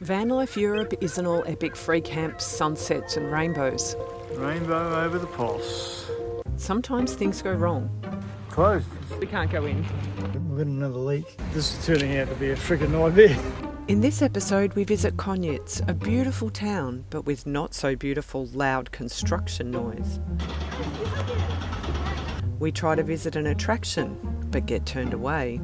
Van life Europe isn't all epic free camps, sunsets and rainbows. Rainbow over the pulse. Sometimes things go wrong. Closed. We can't go in. We've got another leak. This is turning out to be a friggin' nightmare. In this episode we visit Connett, a beautiful town, but with not so beautiful loud construction noise. We try to visit an attraction, but get turned away.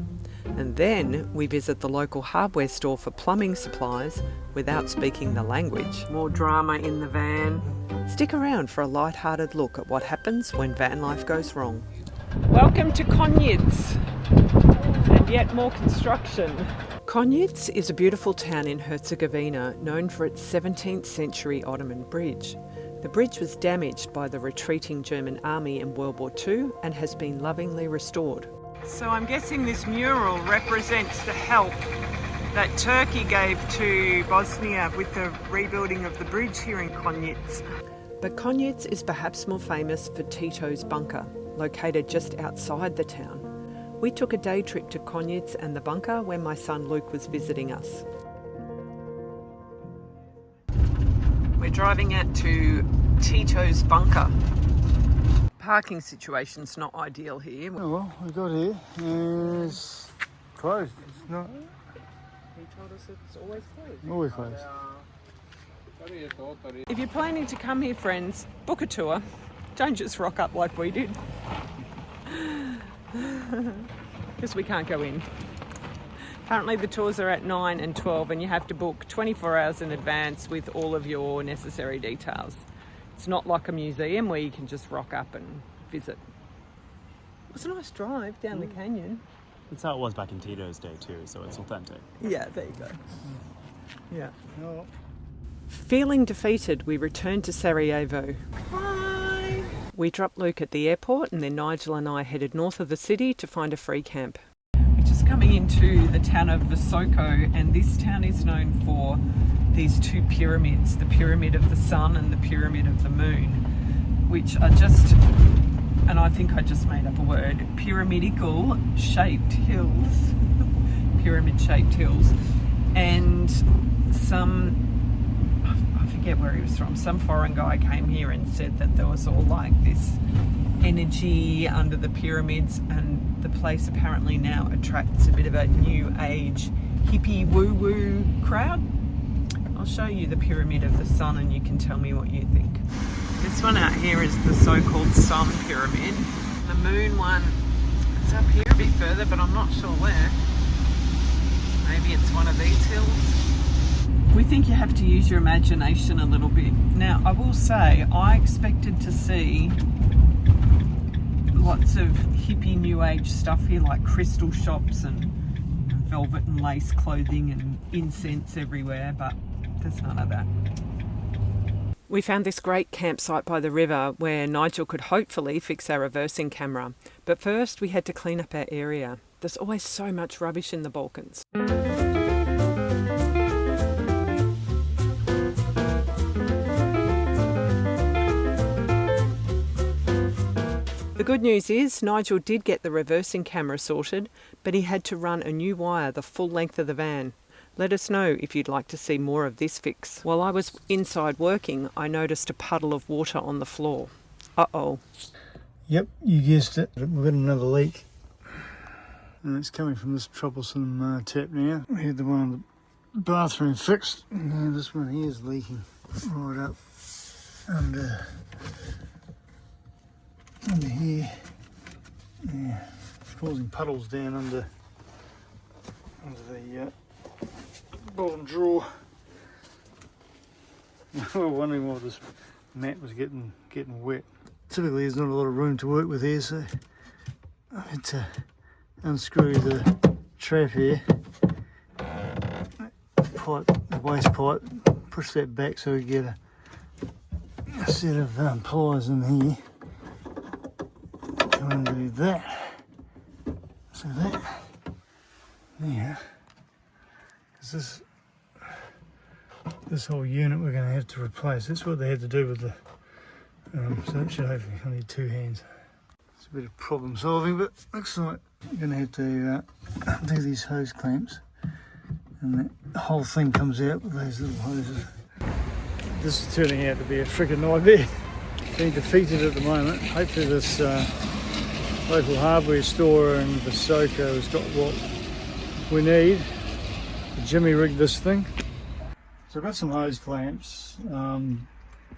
And then we visit the local hardware store for plumbing supplies without speaking the language. More drama in the van. Stick around for a light-hearted look at what happens when van life goes wrong. Welcome to Connett, and yet more construction. Connett is a beautiful town in Herzegovina known for its 17th century Ottoman bridge. The bridge was damaged by the retreating German army in World War II and has been lovingly restored. So I'm guessing this mural represents the help that Turkey gave to Bosnia with the rebuilding of the bridge here in Connett. But Connett is perhaps more famous for Tito's bunker, located just outside the town. We took a day trip to Connett and the bunker when my son Luke was visiting us. We're driving out to Tito's bunker. Parking situation's not ideal here. Oh well, we got here and it's closed. It's not. He told us it's always closed. Always closed. If you're planning to come here, friends, book a tour. Don't just rock up like we did. Because we can't go in. Apparently the tours are at 9 and 12 and you have to book 24 hours in advance with all of your necessary details. It's not like a museum where you can just rock up and visit. It was a nice drive down the canyon. That's how it was back in Tito's day too, so it's authentic. Yeah, there you go. Yeah. Oh. Feeling defeated, we returned to Sarajevo. Bye! We dropped Luke at the airport and then Nigel and I headed north of the city to find a free camp. We're just coming into the town of Visoko, and this town is known for these two pyramids, the Pyramid of the Sun and the Pyramid of the Moon, which are just, and I think I just made up a word, pyramidical shaped hills, pyramid-shaped hills, and I forget where he was from, some foreign guy came here and said that there was all like this energy under the pyramids, and the place apparently now attracts a bit of a new age hippie woo-woo crowd. I'll show you the Pyramid of the Sun and you can tell me what you think. This one out here is the so-called Sun Pyramid. The Moon one is up here a bit further, but I'm not sure where. Maybe it's one of these hills. We think you have to use your imagination a little bit. Now, I will say, I expected to see lots of hippie new age stuff here, like crystal shops and velvet and lace clothing and incense everywhere, but there's none of that. We found this great campsite by the river where Nigel could hopefully fix our reversing camera. But first we had to clean up our area. There's always so much rubbish in the Balkans. The good news is Nigel did get the reversing camera sorted, but he had to run a new wire the full length of the van. Let us know if you'd like to see more of this fix. While I was inside working, I noticed a puddle of water on the floor. Uh-oh. Yep, you guessed it. We've got another leak. And it's coming from this troublesome tap now. We had the one in the bathroom fixed. Now this one here is leaking right up under here. Yeah, it's causing puddles down under the bottom drawer. We were wondering why this mat was getting wet. Typically there's not a lot of room to work with here, so I had to unscrew the trap here, the waste pipe, push that back so we get a set of pliers in here. Go and do that. So that there. Because this whole unit we're going to have to replace. That's what they had to do with the. So that should hopefully I need two hands. It's a bit of problem solving, but looks like we're going to have to do these hose clamps and the whole thing comes out with those little hoses. This is turning out to be a freaking nightmare. Being defeated at the moment. Hopefully this local hardware store in Visoko has got what we need. Jimmy rigged this thing. So I've got some hose clamps.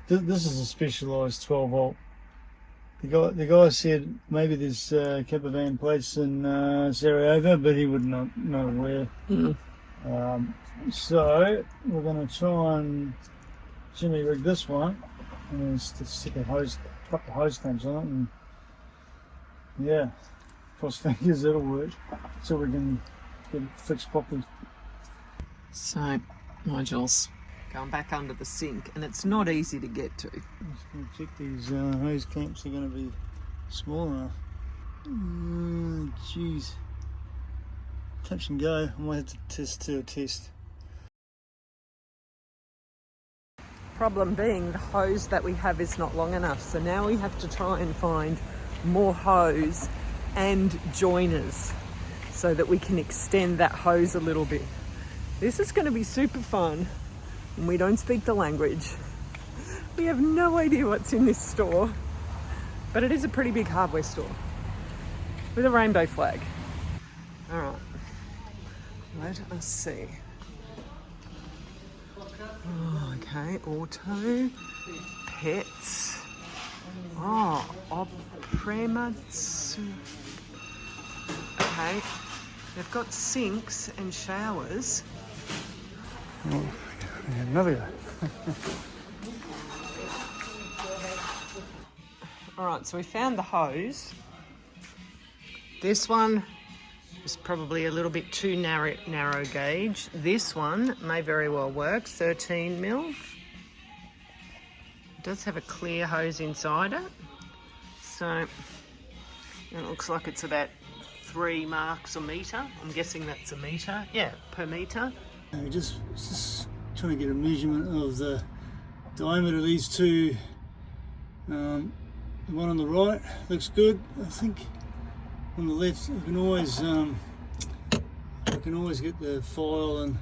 This is a specialised 12 volt. The guy said maybe there's camper van plates in Sarajevo, but he would not know where. So we're going to try and Jimmy rig this one, and then stick a couple of hose clamps on it, and yeah, cross fingers it'll work, so we can get it fixed properly. So, Nigel's going back under the sink, and it's not easy to get to. I'm just going to check these hose clamps are going to be small enough. Jeez. Touch and go. I might have to do a test. Problem being, the hose that we have is not long enough, so now we have to try and find more hose and joiners so that we can extend that hose a little bit. This is going to be super fun, and we don't speak the language. We have no idea what's in this store, but it is a pretty big hardware store with a rainbow flag. All right, let us see. Oh, okay, auto, pets, Prematsu. Okay, they've got sinks and showers. Oh, another guy. All right, so we found the hose. This one is probably a little bit too narrow gauge. This one may very well work, 13 mil. It does have a clear hose inside it. So it looks like it's about 3 marks a metre. I'm guessing that's a metre. Yeah, per metre. Just trying to get a measurement of the diameter of these two. The one on the right looks good. I think on the left I can always get the file and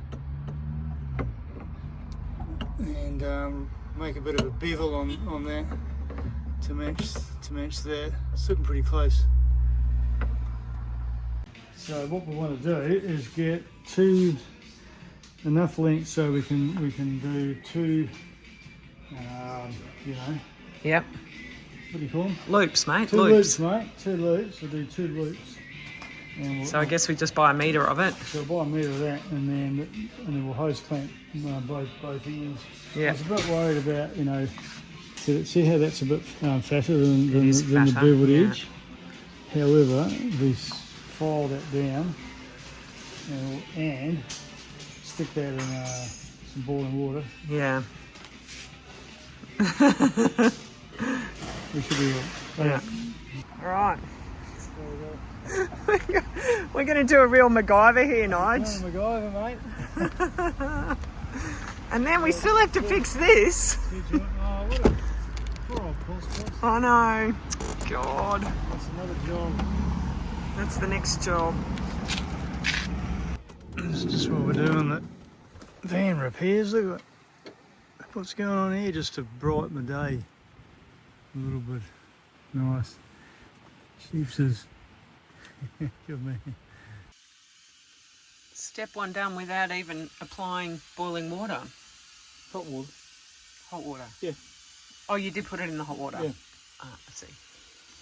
make a bit of a bevel on that to match that. It's looking pretty close. So what we want to do is get enough length so we can do two, Yep. What do you call them? Loops, mate. Two loops, mate. 2 loops. We'll do 2 loops. And So I guess we just buy a metre of it. So we'll buy a metre of that, and then we'll hose clamp both ends. Yeah. I was a bit worried about, see how that's a bit fatter than the fatter, beveled yeah. edge. However, we file that down and stick that in some boiling water. Yeah. We should be all right. All right. We're going to do a real MacGyver here, Nige. MacGyver, mate. And then we still have to fix this. Oh, what a poor old puss. Oh no. God. That's another job. That's the next job. This is just what we're doing, the van repairs. Look at what's going on here, just to brighten the day a little bit. Nice. Sheepses. Good man. Step 1 done without even applying boiling water. Hot water. Hot water? Yeah. Oh, you did put it in the hot water? Yeah. Ah, I see.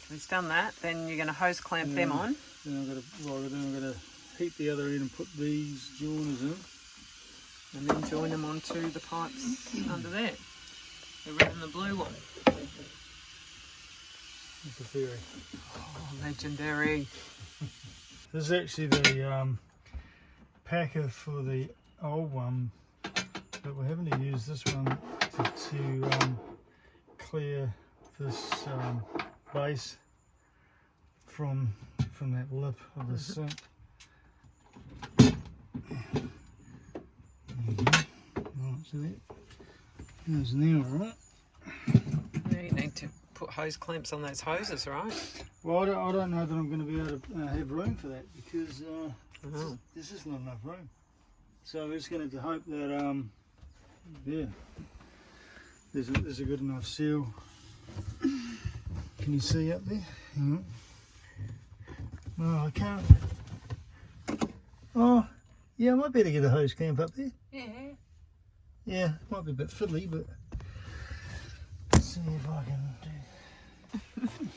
So it's done that, then you're going to hose clamp them on. Then I'm going to heat the other end and put these joiners in. And then join them onto the pipes under there. The red and the blue one. That's the theory. Oh, legendary. This is actually the packer for the old one, but we're having to use this one to clear this base from that lip of the sink. Right, so that goes now, right? Now you need to put hose clamps on those hoses, right? Well, I don't know that I'm going to be able to have room for that because this is not enough room. So we're just going to hope that, yeah, there's a good enough seal. Can you see up there? Hang on. No, I can't. Oh, yeah, I might be able to get a hose clamp up there. Yeah. Yeah, it might be a bit fiddly, but let's see if I can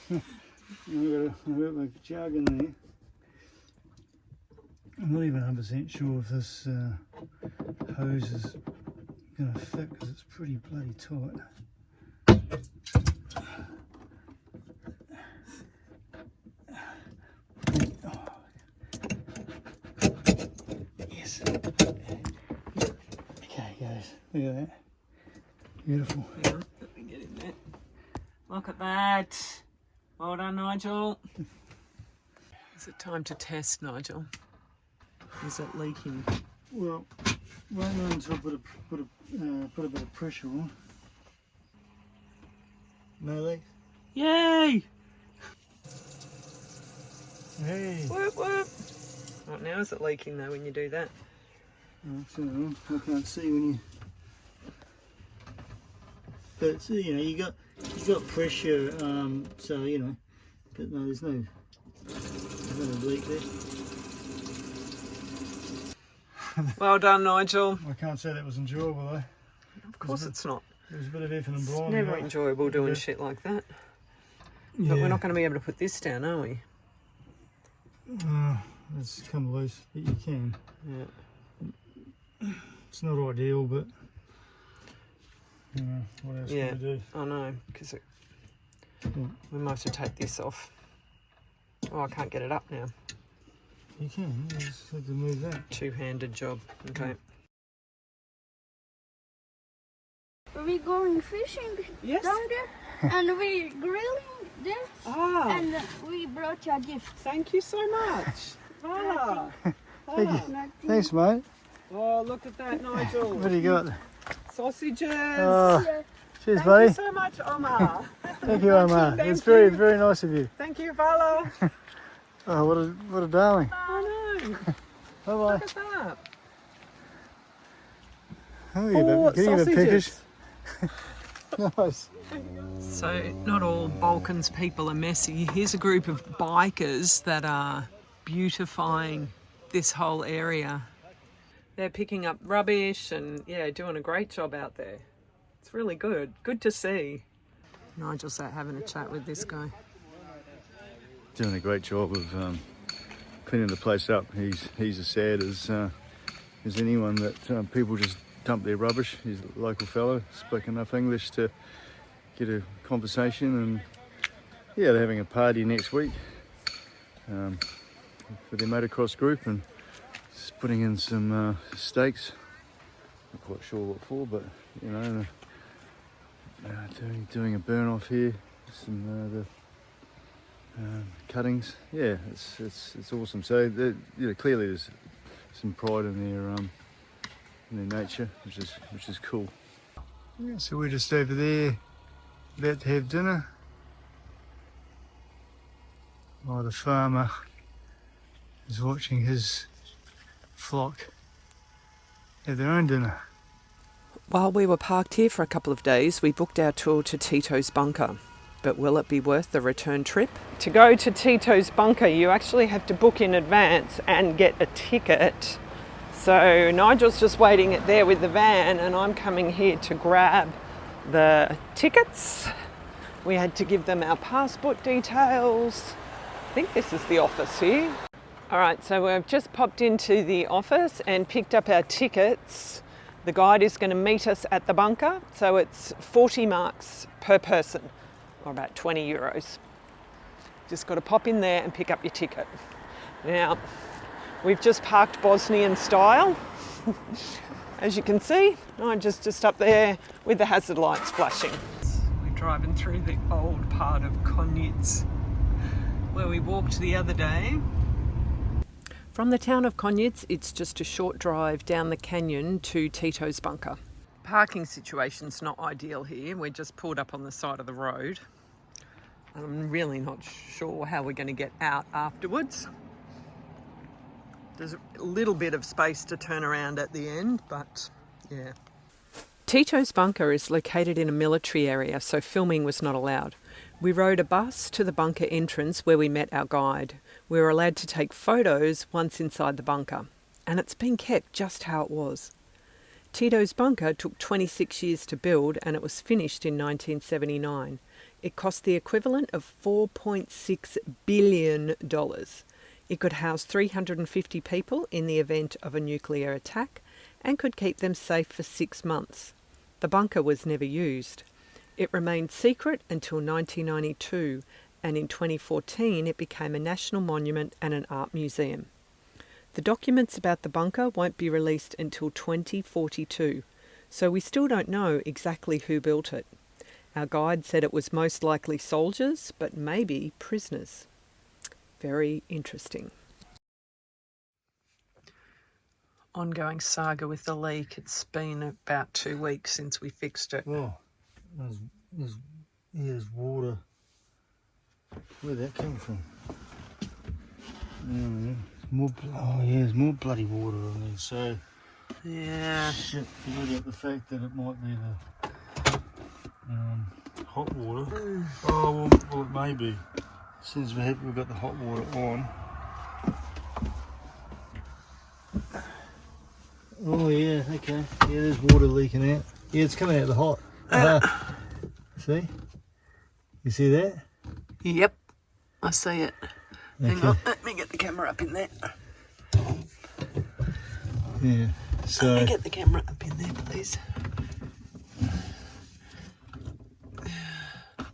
do. I've got my jug in there. I'm not even 100% sure if this hose is going to fit because it's pretty bloody tight. Yes. Okay, guys, look at that. Beautiful. Hang on, let me get in there. Look at that. Well done, Nigel. Is it time to test, Nigel? Is it leaking? Well, right now until I put a bit of pressure on. No leaks? Yay! Hey! Whoop whoop! Right, now is it leaking though when you do that? So I can't see when you. But so, you know, you got pressure, so you know. But no, there's no leak there. Well done, Nigel. I can't say that was enjoyable though. Of course it's not. There was a bit of effort and It's blinding. never enjoyable doing shit like that. But we're not going to be able to put this down, are we? It's come loose, but you can. Yeah. It's not ideal, but you know, what else Yeah. can we do? I know, because we might have to take this off. Oh, I can't get it up now. You can, you just have to move that. Two-handed job. Okay. We going fishing Yes. down there, and we grilling there, Ah, and we brought you a gift. thank you so much. Ah. Thank you. Thanks, mate. Oh, look at that, Nigel. What do you got? Sausages. Oh, cheers, Thank buddy. you so much, Omar. Thank you, Omar. Thank It's very, you. very nice of you. Thank you, Vala. Oh, what a darling. I know. Bye Look bye. at that. Oh, Four getting a bit peckish. sausages. Nice. So, not all Balkans people are messy. Here's a group of bikers that are beautifying this whole area. They're picking up rubbish and, yeah, doing a great job out there. It's really good. Good to see. Nigel's out having a chat with this guy. Doing a great job of cleaning the place up. He's as sad as anyone that people just dump their rubbish. He's a local fellow, spoke enough English to get a conversation, and yeah, they're having a party next week for their motocross group, and just putting in some steaks. Not quite sure what for, but you know, doing a burn off here. Some cuttings. Yeah, it's awesome. So you know, clearly there's some pride in their nature, which is cool. Yeah, so we're just over there, about to have dinner. While the farmer is watching his flock have their own dinner. While we were parked here for a couple of days, we booked our tour to Tito's bunker. But will it be worth the return trip? To go to Tito's bunker, you actually have to book in advance and get a ticket. So Nigel's just waiting there with the van, and I'm coming here to grab the tickets. We had to give them our passport details. I think this is the office here. All right, so we've just popped into the office and picked up our tickets. The guide is going to meet us at the bunker, so it's 40 marks per person, or about 20 euros. Just got to pop in there and pick up your ticket. Now, we've just parked Bosnian style. As you can see, I'm just up there with the hazard lights flashing. We're driving through the old part of Connett, where we walked the other day. From the town of Connett, it's just a short drive down the canyon to Tito's bunker. Parking situation's not ideal here. We're just pulled up on the side of the road. I'm really not sure how we're going to get out afterwards. There's a little bit of space to turn around at the end, but yeah. Tito's bunker is located in a military area, so filming was not allowed. We rode a bus to the bunker entrance where we met our guide. We were allowed to take photos once inside the bunker, and it's been kept just how it was. Tito's bunker took 26 years to build and it was finished in 1979. It cost the equivalent of $4.6 billion. It could house 350 people in the event of a nuclear attack and could keep them safe for 6 months. The bunker was never used. It remained secret until 1992, and in 2014 it became a national monument and an art museum. The documents about the bunker won't be released until 2042, so we still don't know exactly who built it. Our guide said it was most likely soldiers, but maybe prisoners. Very interesting. Ongoing saga with the leak. It's been about 2 weeks since we fixed it. Oh, there's water. Where'd that come from? There's more bloody water on there, so... Yeah. Shit, forget about the fact that it might be the hot water. Oh, well, it may be. Since we've got the hot water on. Oh yeah, okay. Yeah, there's water leaking out. Yeah, it's coming out of the hot. See? You see that? Yep, I see it. Okay. Hang on, let me get the camera up in there. Yeah, so... Let me get the camera up in there, please. I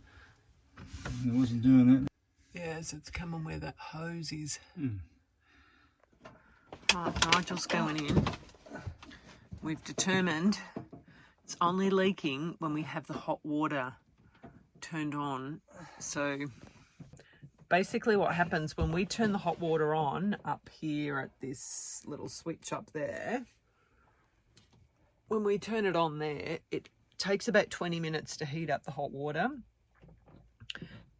wasn't doing that. Yes, it's coming where that hose is. Right, Nigel's going in. We've determined it's only leaking when we have the hot water turned on. So basically what happens when we turn the hot water on up here at this little switch up there, when we turn it on there, it takes about 20 minutes to heat up the hot water.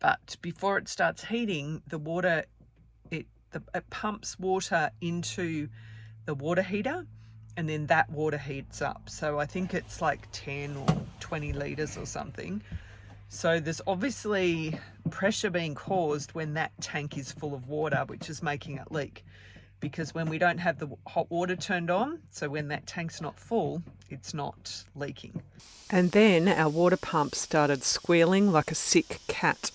But before it starts heating, the water, it pumps water into the water heater, and then that water heats up. So I think it's like 10 or 20 litres or something. So there's obviously pressure being caused when that tank is full of water, which is making it leak. Because when we don't have the hot water turned on, so when that tank's not full, it's not leaking. And then our water pump started squealing like a sick cat.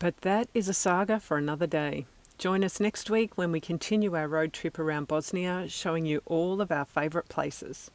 But that is a saga for another day. Join us next week when we continue our road trip around Bosnia, showing you all of our favourite places.